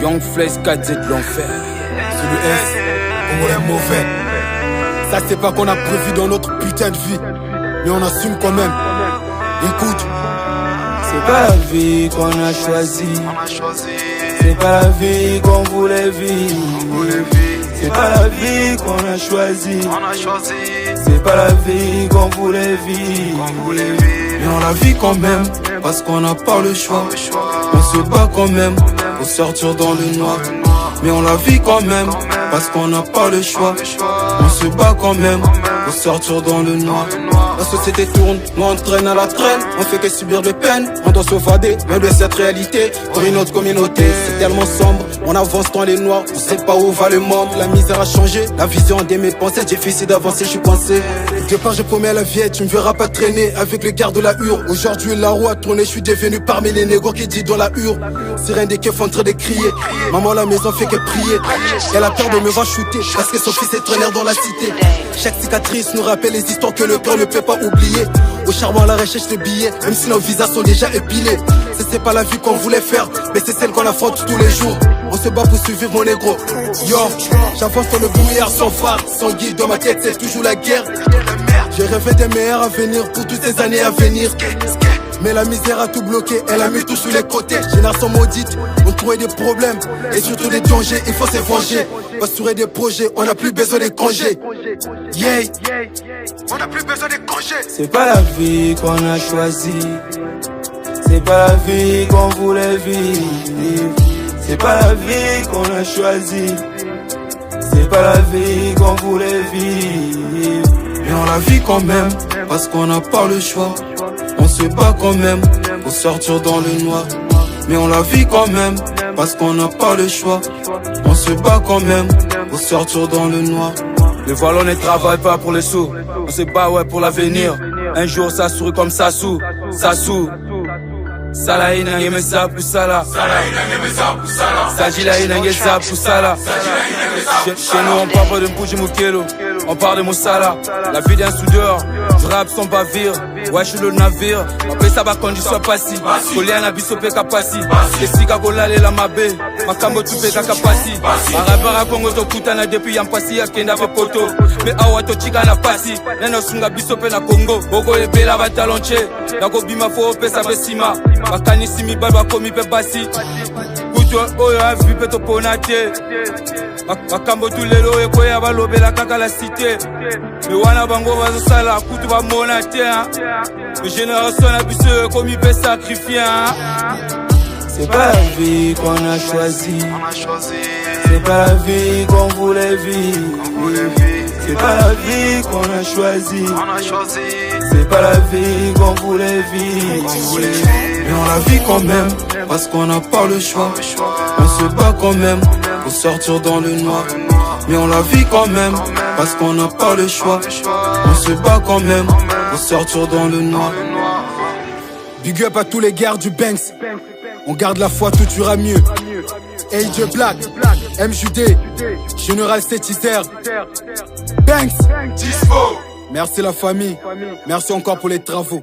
Young Flex 4Z de l'enfer. C'est le S, on est mauvais. Ça c'est pas qu'on a prévu dans notre putain de vie, mais on assume quand même. Écoute, c'est pas la vie qu'on a choisi. C'est pas la vie qu'on voulait vivre. C'est pas la vie qu'on a choisi. C'est pas la vie qu'on voulait vivre. Mais on la vit quand même, parce qu'on n'a pas le choix. On se bat quand même, pour sortir dans le noir. Mais on la vit quand même, parce qu'on n'a pas le choix. On se bat quand même, pour sortir dans le noir. La société tourne, nous on traîne à la traîne. On fait que subir de peine, on doit s'évader même de cette réalité. Dans une autre communauté, c'est tellement sombre. On avance dans les noirs, on sait pas où va le monde. La misère a changé, la vision de mes pensées. Difficile d'avancer, je suis coincé. Quelque part je promets à la vie, tu me verras pas traîner avec le garde de la hure. Aujourd'hui la roue a tourné, je suis devenu parmi les négros qui dit dans la hure. Sirène des keufs en train de crier. Maman à la maison fait que prier. Elle a peur de me voir shooter, parce que son fils est traîneur dans la cité. Chaque cicatrice nous rappelle les histoires que le cœur ne peut pas oublier. Au charbon à la recherche de billets, même si nos visages sont déjà épilés. C'est pas la vie qu'on voulait faire, mais c'est celle qu'on affronte tous les jours. On se bat pour survivre mon négro. Yo, j'avance dans le brouillard sans phare, sans guide. Dans ma tête c'est toujours la guerre. J'ai rêvé des meilleurs avenirs pour toutes ces années à venir. Mais la misère a tout bloqué, elle a mis tout sur les côtés. Génération maudite, on trouvait des problèmes et surtout des dangers, il faut se venger. Pasturer des projets, on n'a plus besoin des congés. Yeah, on n'a plus besoin des congés. C'est pas la vie qu'on a choisie. C'est pas la vie qu'on voulait vivre. C'est pas la vie qu'on a choisie. C'est pas la vie qu'on voulait vivre. Mais on la vit quand même, parce qu'on n'a pas le choix. On se bat quand même, pour sortir dans le noir. Mais on la vit quand même, parce qu'on n'a pas le choix. On se bat quand même, pour sortir dans le noir. Le volant ne travaille pas pour les sous. On se bat ouais pour l'avenir. Un jour ça sourit comme Sassou. Sassou. Sala inange mesa pusala. Sajila inange sa pusala. Chez nous on parle de Mpuji Mukelo, on parle de Moussala. La vie d'un soudeur, je rappe sans bavir. Ouais, je suis le navire. Après ça va quand je sois passé. Koliana bisope kapasi. Kesika kolale la mabe. Makambo tupe kakapasi. Arabara Congo to kutana depuis yampasi ya kenda poto. Me awa to chika na pasi. Neno sunga bisope na Congo. Bogo ebela batalonche. Nako bima fo pesa besima. Makanisi mi balwa komi pe basi. Kutwa oyo avi peto ponate. Makambo tulelo ekoya balobela kaka la cité. Me wana bango bazosala kutu ba monate. Me génération a biso komi pe sacrifier. C'est pas la vie qu'on a choisi. C'est pas la vie qu'on voulait vivre. C'est pas la vie qu'on a choisi. C'est pas la vie qu'on voulait vivre. Mais on la vit quand même, parce qu'on n'a pas le choix. On se bat quand même, pour sortir dans le noir. Mais on la vit quand même, parce qu'on n'a pas le choix. On se bat quand même, pour sortir dans le noir. big up à tous les gars du Banks. On garde la foi, tout ira mieux. AJ Black, MJD, Général Stétizer, Banks, Dispo. Merci la famille, merci encore pour les travaux.